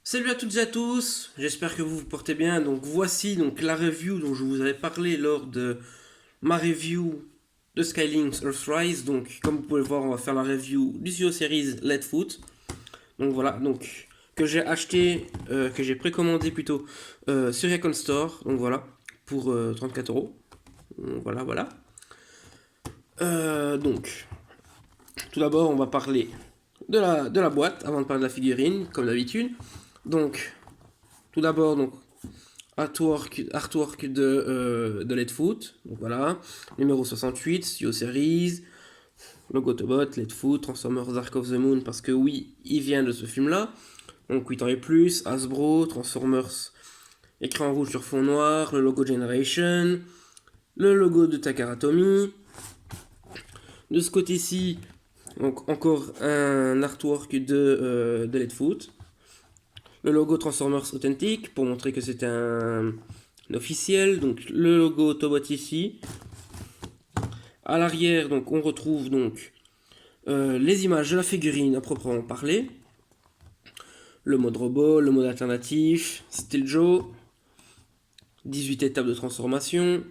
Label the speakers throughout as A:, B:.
A: Salut à toutes et à tous, j'espère que vous vous portez bien. Donc voici donc la review dont je vous avais parlé lors de ma review de Skylinks Earthrise. Donc comme vous pouvez le voir, on va faire la review du Studio Series Let Foot. Donc voilà, donc que j'ai acheté, que j'ai précommandé plutôt sur Icon Store. Donc voilà, pour 34 euros. Voilà, voilà. Donc tout d'abord, on va parler de la boîte avant de parler de la figurine, comme d'habitude. Donc tout d'abord, donc artwork de Let Foot, donc voilà, numéro 68, Studio Series, logo Autobot, Let Foot, Transformers Dark of the Moon, parce que oui, il vient de ce film-là, donc 8 ans et plus, Hasbro, Transformers, écran rouge sur fond noir, le logo Generation, le logo de Takara Tomy, de ce côté-ci, donc encore un artwork de Let Foot, le logo Transformers authentique pour montrer que c'est un officiel, donc le logo Autobot ici. À l'arrière, donc on retrouve donc les images de la figurine à proprement parler, le mode robot, le mode alternatif, Steel Joe, 18 étapes de transformation.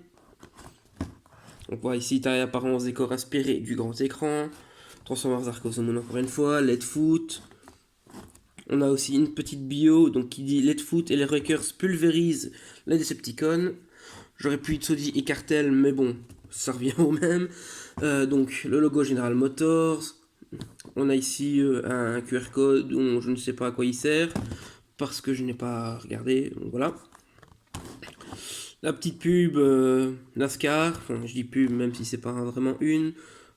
A: On voit ici taille apparence décor inspiré du grand écran, Transformers Arc of the Moon encore une fois, Let Foot. On a aussi une petite bio donc qui dit Let Foot et les Wreckers pulvérisent les Decepticons. J'aurais pu Tsodi et Cartel, mais bon, ça revient au même. Donc le logo General Motors. On a ici un QR code dont je ne sais pas à quoi il sert parce que je n'ai pas regardé. Donc voilà. La petite pub NASCAR. Enfin, je dis pub même si c'est pas vraiment une.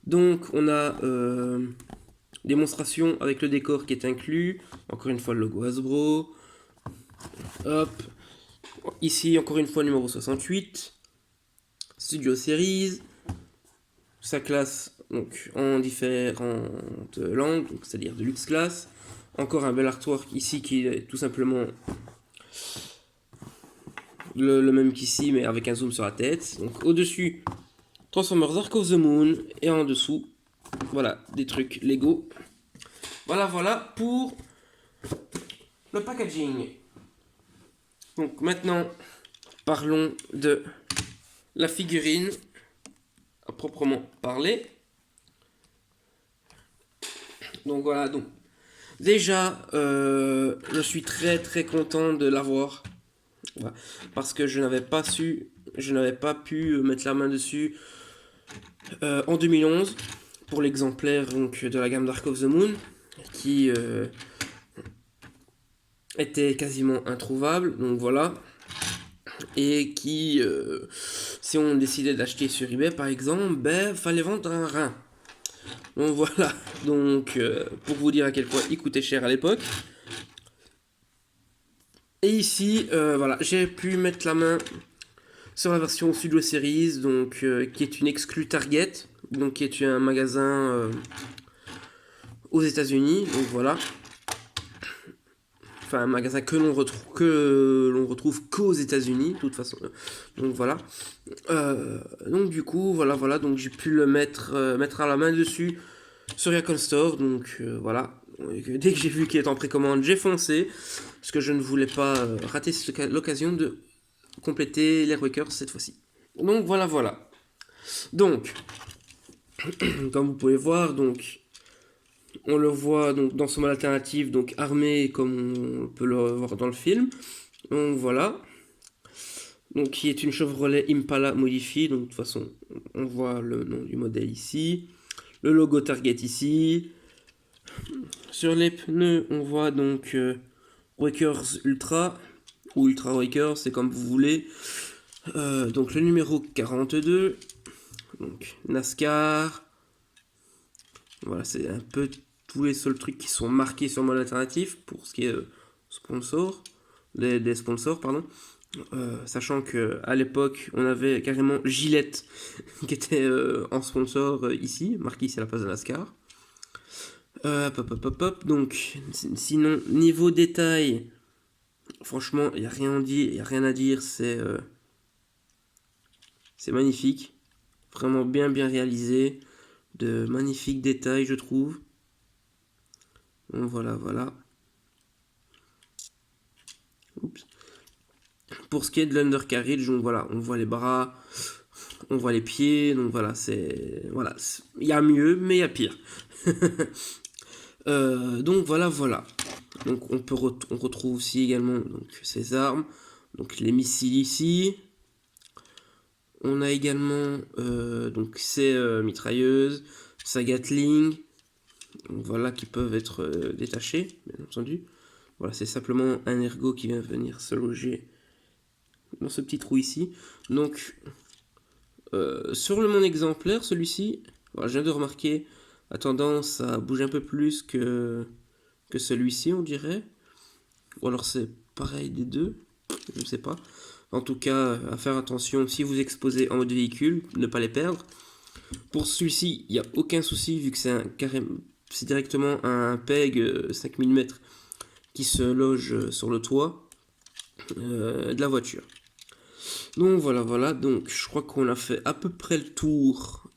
A: Donc on a démonstration avec le décor qui est inclus. Encore une fois le logo Hasbro. Hop. Ici encore une fois numéro 68. Studio Series. Sa classe donc en différentes langues, c'est-à-dire de luxe class. Encore un bel artwork ici qui est tout simplement le même qu'ici mais avec un zoom sur la tête. Donc au-dessus Transformers Arc of the Moon et en dessous voilà des trucs Lego. Voilà voilà pour le packaging. Donc maintenant parlons de la figurine à proprement parler. Donc voilà donc déjà je suis très très content de l'avoir. Voilà. Parce que je n'avais pas pu mettre la main dessus en 2011 pour l'exemplaire donc, de la gamme Dark of the Moon qui était quasiment introuvable. Donc voilà. Et qui, si on décidait d'acheter sur eBay par exemple, ben fallait vendre un rein. Donc voilà. Donc pour vous dire à quel point il coûtait cher à l'époque. Et ici, voilà, j'ai pu mettre la main sur la version Studio Series, donc qui est une exclue Target, donc qui est un magasin aux États-Unis. Donc voilà, enfin un magasin que l'on retrouve qu'aux États-Unis, de toute façon. Donc voilà. Donc du coup, voilà, voilà, donc j'ai pu le mettre à la main dessus sur Yacon Store. Donc voilà. Dès que j'ai vu qu'il est en précommande, j'ai foncé parce que je ne voulais pas rater l'occasion de compléter les Quakers cette fois-ci. Donc voilà, voilà. Donc, comme vous pouvez voir, donc on le voit donc dans son mode alternatif, donc armé comme on peut le voir dans le film. Donc voilà. Donc qui est une Chevrolet Impala modifiée. Donc de toute façon, on voit le nom du modèle ici. Le logo Target ici. Sur les pneus, on voit donc Wakers Ultra ou Ultra Wakers, c'est comme vous voulez. Donc le numéro 42. Donc NASCAR. Voilà, c'est un peu tous les seuls trucs qui sont marqués sur mon alternatif pour ce qui est sponsor, des sponsors, pardon. Sachant que à l'époque, on avait carrément Gillette qui était en sponsor ici, marqué ici à la place de NASCAR. Hop, hop, hop, hop. Donc, sinon, niveau détail, franchement, il n'y a rien à dire, c'est magnifique. Vraiment bien, bien réalisé. De magnifiques détails, je trouve. Donc, voilà, voilà. pour ce qui est de l'undercarriage, donc voilà, on voit les bras, on voit les pieds, donc voilà, voilà, il y a mieux, mais il y a pire. Donc voilà. Donc on retrouve aussi également donc, ces armes, donc les missiles ici. On a également donc ces mitrailleuses, sa Gatling, donc voilà, qui peuvent être détachées, bien entendu. Voilà, c'est simplement un ergot qui vient venir se loger dans ce petit trou ici. Donc sur mon exemplaire, celui-ci, voilà, je viens de remarquer, a tendance à bouger un peu plus que celui-ci, on dirait. Ou alors c'est pareil des deux, je ne sais pas. En tout cas, à faire attention si vous exposez en mode véhicule, ne pas les perdre. Pour celui-ci, il n'y a aucun souci vu que c'est directement un PEG 5 mm qui se loge sur le toit de la voiture. Donc voilà, donc je crois qu'on a fait à peu près le tour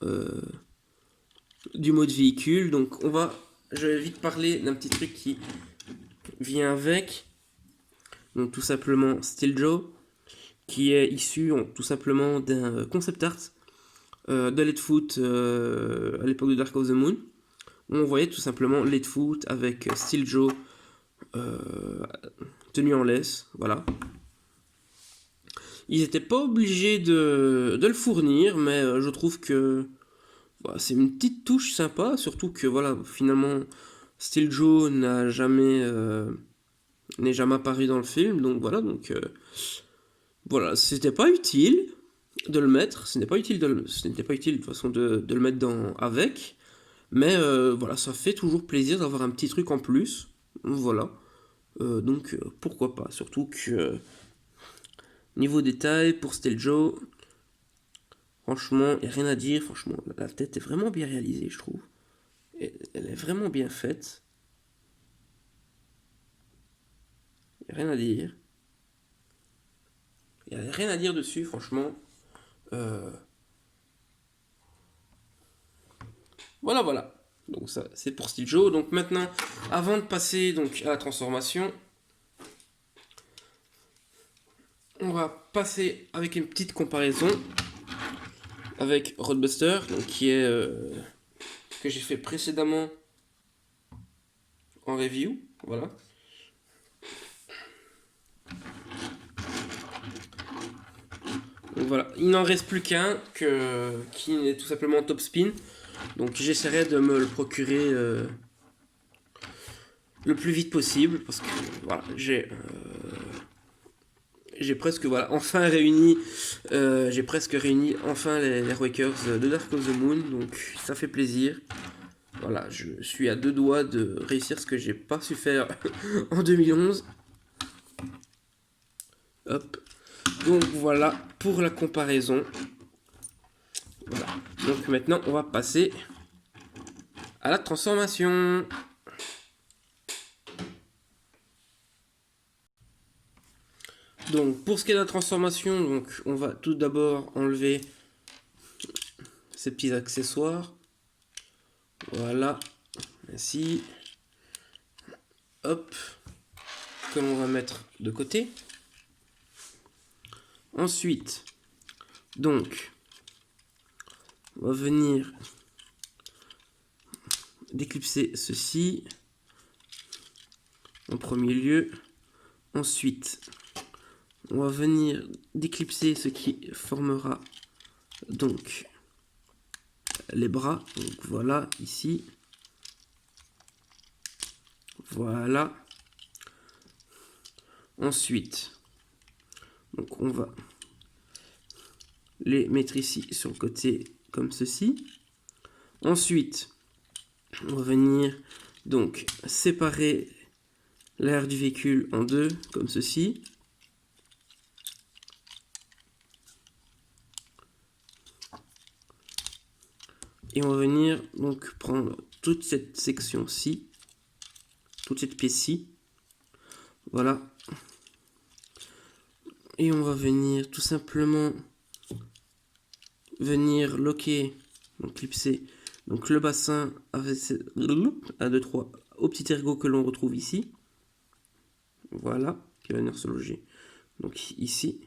A: du mode véhicule. Donc je vais vite parler d'un petit truc qui vient avec. Donc tout simplement Steel Joe, qui est issu tout simplement d'un concept art de Leadfoot à l'époque de Dark of the Moon. On voyait tout simplement Leadfoot avec Steel Joe tenu en laisse, voilà. Ils n'étaient pas obligés de le fournir, mais je trouve que voilà, c'est une petite touche sympa, surtout que voilà, finalement Steel Joe n'est jamais apparu dans le film, donc voilà, c'était pas utile de le mettre, ce n'était pas utile de toute façon de le mettre avec, mais voilà, ça fait toujours plaisir d'avoir un petit truc en plus, voilà, donc pourquoi pas, surtout que niveau détail pour Steel Joe, franchement, il n'y a rien à dire, franchement, la tête est vraiment bien réalisée, je trouve, elle est vraiment bien faite, il n'y a rien à dire. Il n'y a rien à dire dessus, franchement. Voilà. Donc ça, c'est pour Steel Joe. Donc maintenant, avant de passer donc à la transformation, on va passer avec une petite comparaison avec Roadbuster, donc qui est que j'ai fait précédemment en review. Voilà. Donc voilà, il n'en reste plus qu'un qui est tout simplement top spin. Donc j'essaierai de me le procurer le plus vite possible parce que voilà, j'ai presque enfin réuni enfin les Wakers de Dark of the Moon, donc ça fait plaisir. Voilà, je suis à 2 doigts de réussir ce que j'ai pas su faire en 2011. Hop. Donc voilà pour la comparaison. Voilà. Donc maintenant on va passer à la transformation. Donc pour ce qui est de la transformation, donc on va tout d'abord enlever ces petits accessoires. Voilà, ainsi. Hop, que l'on va mettre de côté. Ensuite, donc, on va venir déclipser ceci en premier lieu. Ensuite, on va venir déclipser ce qui formera donc les bras. Donc voilà, ici. Voilà. Ensuite, donc on va les mettre ici sur le côté comme ceci. Ensuite, on va venir donc séparer l'air du véhicule en deux comme ceci. Et on va venir donc prendre toute cette section-ci, toute cette pièce-ci. Voilà. Et on va venir tout simplement loquer, donc clipser donc le bassin avec 1, 2, 3 au petit ergot que l'on retrouve ici. Voilà, qui va venir se loger Donc ici.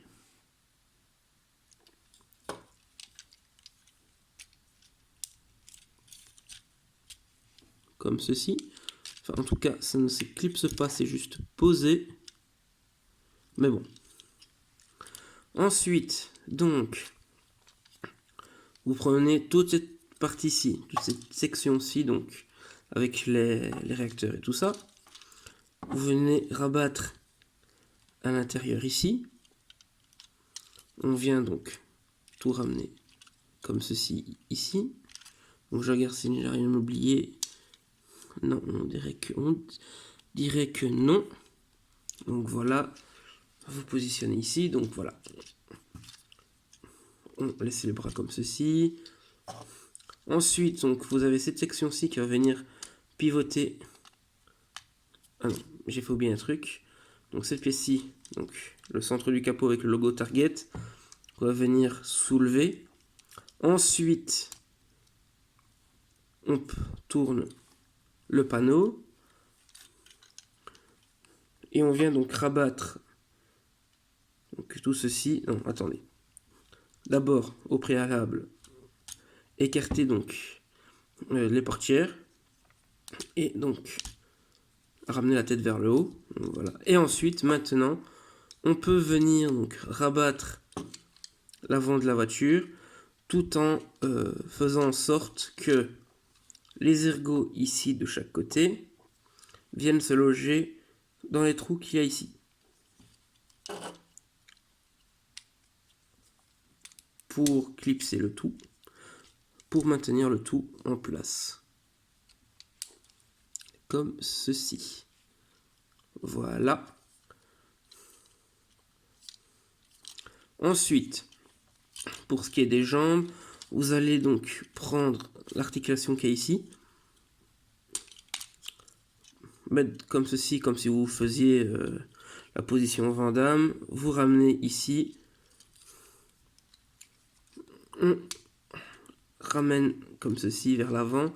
A: Comme ceci. Enfin, en tout cas, ça ne s'éclipse pas, c'est juste posé. Mais bon. Ensuite, donc, vous prenez toute cette partie-ci, toute cette section-ci, donc, avec les réacteurs et tout ça. Vous venez rabattre à l'intérieur ici. On vient donc tout ramener comme ceci ici. Donc je regarde si j'ai rien oublié. Non, on dirait que non. Donc voilà, vous positionnez ici. Donc voilà, on laisse les bras comme ceci. Ensuite, donc vous avez cette section-ci qui va venir pivoter. Ah non, j'ai fait oublier un truc. Donc cette pièce-ci, donc le centre du capot avec le logo Target, on va venir soulever. Ensuite, on tourne le panneau et on vient donc rabattre donc tout ceci. Non, attendez. D'abord, au préalable, écarter donc les portières et donc ramener la tête vers le haut. Donc, voilà. Et ensuite, maintenant, on peut venir donc rabattre l'avant de la voiture tout en faisant en sorte que les ergots ici de chaque côté viennent se loger dans les trous qu'il y a ici. Pour clipser le tout, pour maintenir le tout en place. Comme ceci. Voilà. Ensuite, pour ce qui est des jambes, vous allez donc prendre l'articulation qu'il y a ici, mettre comme ceci, comme si vous faisiez la position Van Damme, vous ramenez ici, on ramène comme ceci vers l'avant,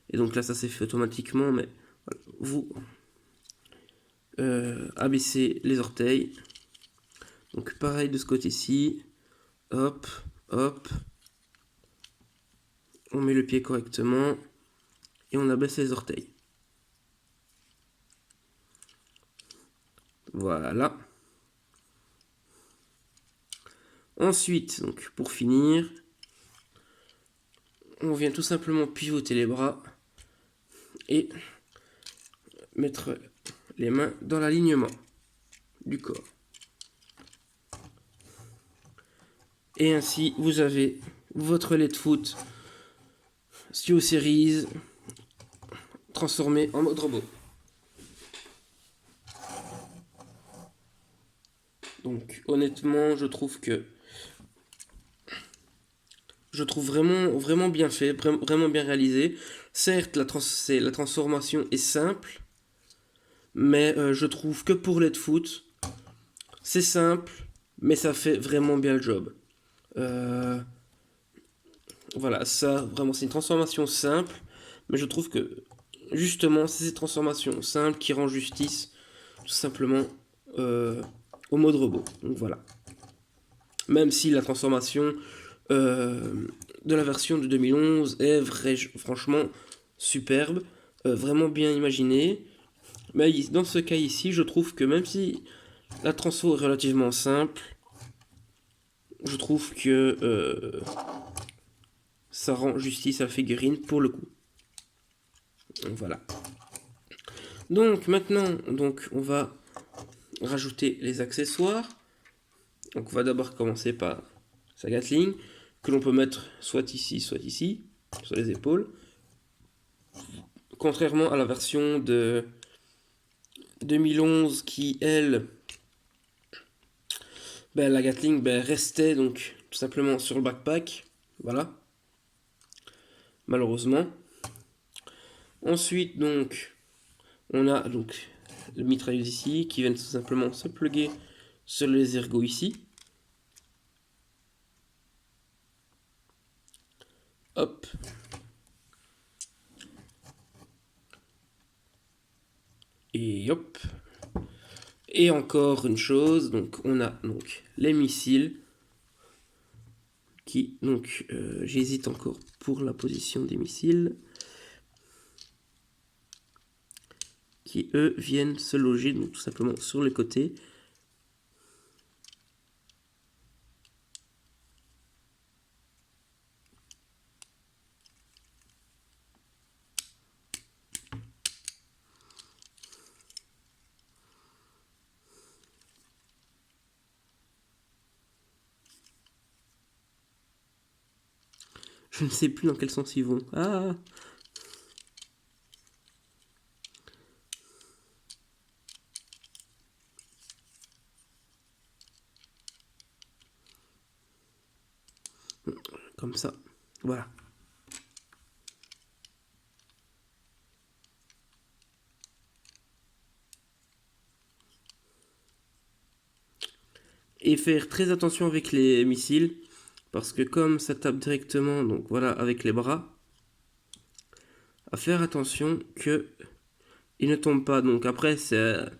A: et donc là ça s'est fait automatiquement, mais voilà, vous abaissez les orteils, donc pareil de ce côté-ci, hop, hop, on met le pied correctement, et on abaisse les orteils. Voilà. Ensuite, donc pour finir, on vient tout simplement pivoter les bras et mettre les mains dans l'alignement du corps. Et ainsi, vous avez votre Leadfoot SteelSeries transformé en mode robot. Donc honnêtement, je trouve vraiment bien fait, vraiment bien réalisé. Certes, la transformation est simple, mais je trouve que pour Leadfoot, c'est simple, mais ça fait vraiment bien le job. Voilà, ça, vraiment, c'est une transformation simple, mais je trouve que, justement, c'est cette transformation simple qui rend justice, tout simplement, au mode robot. Donc voilà. Même si la transformation de la version de 2011 est franchement superbe, vraiment bien imaginée. Mais dans ce cas ici, je trouve que même si la transfo est relativement simple, je trouve que ça rend justice à la figurine pour le coup. Donc, voilà. Donc maintenant, on va rajouter les accessoires. Donc on va d'abord commencer par sa Gatling, que l'on peut mettre soit ici, sur les épaules. Contrairement à la version de 2011 qui, elle, la Gatling restait donc tout simplement sur le backpack. Voilà. Malheureusement. Ensuite, donc, on a donc le mitrailleuse ici qui vient tout simplement se plugger sur les ergots ici. Hop. Et hop. Et encore une chose, donc on a donc les missiles qui, donc j'hésite encore pour la position des missiles, qui eux viennent se loger donc tout simplement sur les côtés. Je ne sais plus dans quel sens ils vont. Ah! Comme ça. Voilà. Et faire très attention avec les missiles, parce que comme ça tape directement, donc voilà, avec les bras, à faire attention que il ne tombe pas. Donc après, ça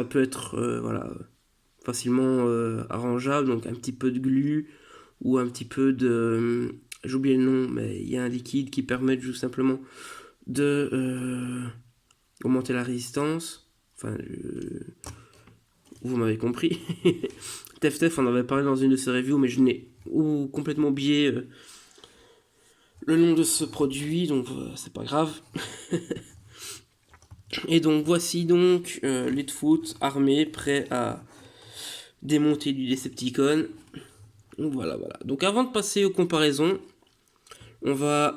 A: peut être voilà, facilement arrangeable, donc un petit peu de glu ou un petit peu de... j'ai oublié le nom, mais il y a un liquide qui permet tout simplement de augmenter la résistance. Enfin, vous m'avez compris. Tef, on en avait parlé dans une de ses reviews, mais je n'ai complètement oublié le nom de ce produit, donc c'est pas grave. Et donc voici donc Leadfoot armé, prêt à démonter du Decepticon. Donc voilà. Donc avant de passer aux comparaisons, on va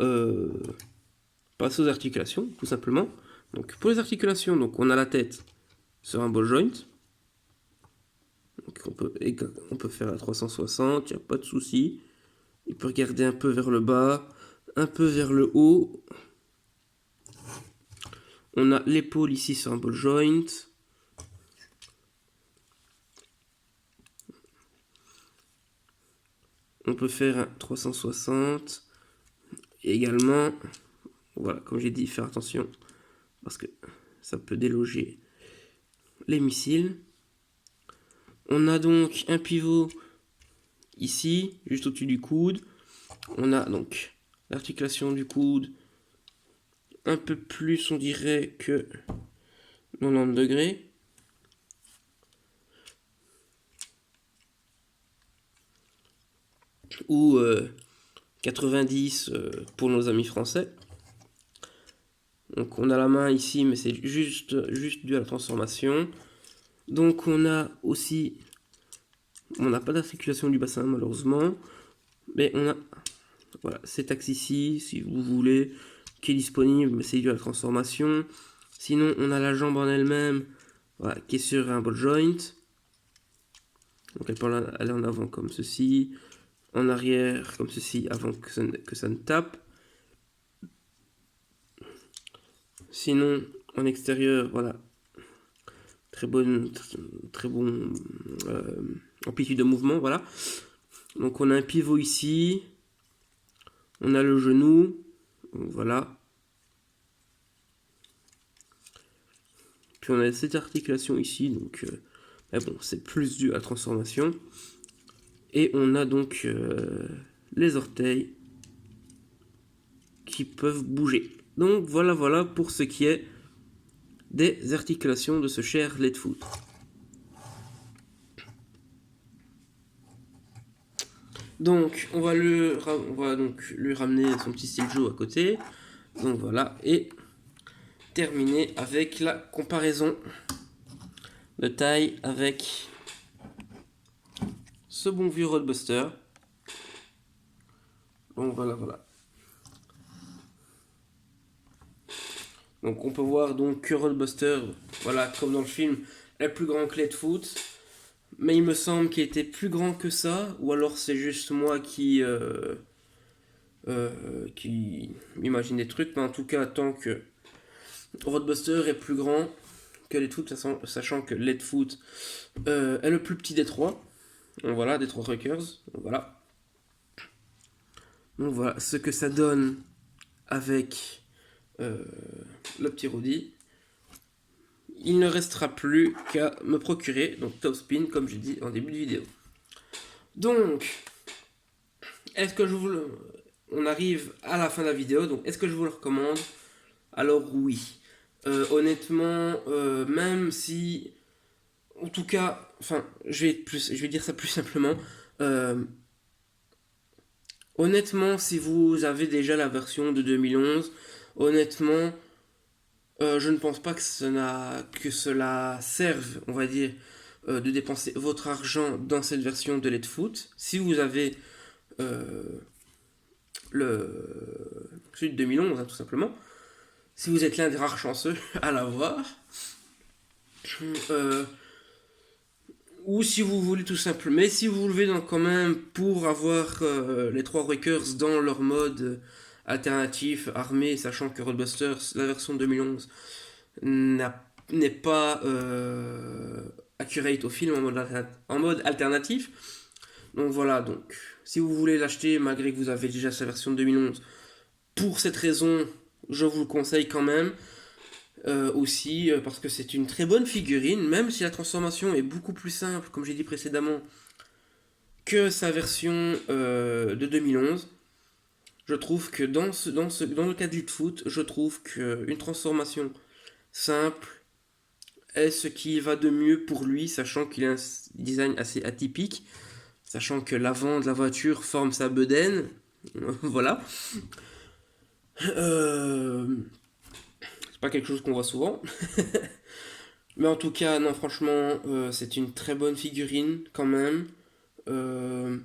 A: passer aux articulations, tout simplement. Donc pour les articulations, donc on a la tête sur un ball joint. Donc on peut faire à 360, il n'y a pas de souci. Il peut regarder un peu vers le bas, un peu vers le haut. On a l'épaule ici sur un ball joint. On peut faire un 360. Et également, voilà, comme j'ai dit, faire attention parce que ça peut déloger les missiles. On a donc un pivot ici, juste au-dessus du coude. On a donc l'articulation du coude un peu plus, on dirait, que 90 degrés. Ou 90 pour nos amis français. Donc on a la main ici, mais c'est juste dû à la transformation. Donc on a aussi... on n'a pas d'articulation du bassin malheureusement. Mais on a voilà, cet axe ici, si vous voulez, qui est disponible, mais c'est dû à la transformation. Sinon on a la jambe en elle-même, voilà, qui est sur un ball joint. Donc elle peut aller en avant comme ceci, en arrière comme ceci avant que ça ne tape. Sinon en extérieur, voilà, très bon amplitude de mouvement, voilà. Donc on a un pivot ici, on a le genou, voilà. Puis on a cette articulation ici, donc mais bon, c'est plus dû à la transformation. Et on a donc les orteils qui peuvent bouger. Donc voilà pour ce qui est des articulations de ce cher Leadfoot. Donc on va donc lui ramener son petit style Joe à côté. Donc voilà, et terminer avec la comparaison de taille avec ce bon vieux Roadbuster. Donc voilà. Donc on peut voir donc que Roadbuster, voilà, comme dans le film, est plus grand que Leadfoot. Mais il me semble qu'il était plus grand que ça, ou alors c'est juste moi qui m'imagine des trucs. Mais en tout cas, tant que Roadbuster est plus grand que Leadfoot, sachant que Leadfoot est le plus petit des trois. Donc voilà, des trois truckers. Donc voilà ce que ça donne avec le petit Roddy. il ne restera plus qu'à me procurer, donc Top Spin, comme j'ai dit en début de vidéo. Donc, est-ce que je vous le... On arrive à la fin de la vidéo, donc est-ce que je vous le recommande? Alors oui. Honnêtement, même si... En tout cas, enfin, je vais dire ça plus simplement. Euh, Honnêtement, si vous avez déjà la version de 2011, honnêtement, je ne pense pas que cela serve, on va dire, de dépenser votre argent dans cette version de Let Foot. Si vous avez euh, celui de 2011, hein, tout simplement, si vous êtes l'un des rares chanceux à l'avoir, euh, ou si vous voulez tout simplement, mais si vous voulez donc quand même pour avoir les trois Wreckers dans leur mode alternatif, armé, sachant que Roadbusters, la version 2011, n'est pas accurate au film en mode alternatif. Donc voilà, donc si vous voulez l'acheter malgré que vous avez déjà sa version de 2011, pour cette raison, je vous le conseille quand même. Aussi parce que c'est une très bonne figurine, même si la transformation est beaucoup plus simple, comme j'ai dit précédemment, que sa version de 2011. Je trouve que dans le cas de Foot, je trouve qu'une transformation simple est ce qui va de mieux pour lui, sachant qu'il a un design assez atypique, sachant que l'avant de la voiture forme sa bedaine. Voilà. C'est pas quelque chose qu'on voit souvent. Mais en tout cas, non, franchement, c'est une très bonne figurine quand même. Euh,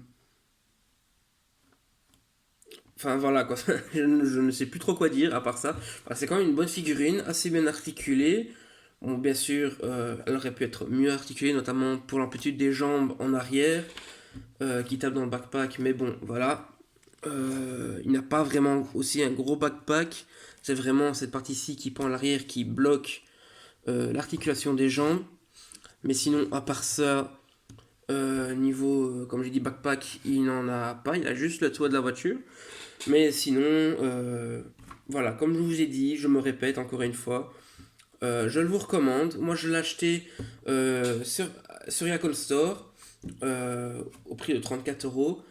A: Enfin voilà quoi, je ne sais plus trop quoi dire à part ça. Enfin, c'est quand même une bonne figurine, assez bien articulée. Bon, bien sûr, elle aurait pu être mieux articulée, notamment pour l'amplitude des jambes en arrière, qui tape dans le backpack, mais bon, voilà. Il n'a pas vraiment aussi un gros backpack. C'est vraiment cette partie-ci qui pend à l'arrière qui bloque l'articulation des jambes. Mais sinon, à part ça, niveau, comme j'ai dit, backpack, il n'en a pas. Il a juste le toit de la voiture. Mais sinon, voilà, comme je vous ai dit, je me répète encore une fois, je le vous recommande. Moi, je l'ai acheté sur Yakol Store au prix de 34 €.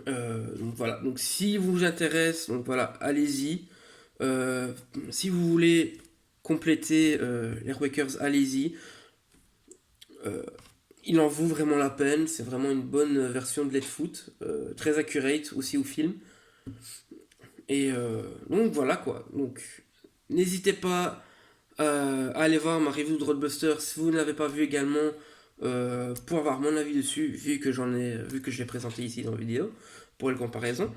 A: Donc voilà, donc si vous intéresse, donc voilà, allez-y. Si vous voulez compléter les Wakers, allez-y. Euh, il en vaut vraiment la peine, c'est vraiment une bonne version de Let Foot, très accurate aussi au film. Et donc voilà quoi. Donc n'hésitez pas à aller voir ma review de Roadbuster si vous ne l'avez pas vu également pour avoir mon avis dessus vu que je l'ai présenté ici dans la vidéo pour les comparaisons.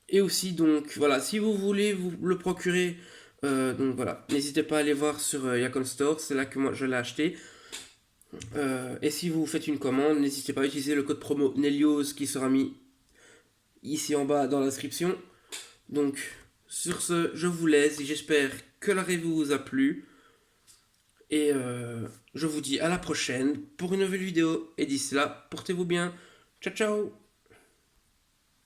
A: Et aussi donc voilà, si vous voulez vous le procurer, donc voilà, n'hésitez pas à aller voir sur Yakon Store, c'est là que moi je l'ai acheté. Et si vous faites une commande, n'hésitez pas à utiliser le code promo Nelios qui sera mis ici en bas dans la description. Donc sur ce, je vous laisse et j'espère que la review vous a plu. Et je vous dis à la prochaine pour une nouvelle vidéo. Et d'ici là, portez-vous bien. Ciao ciao.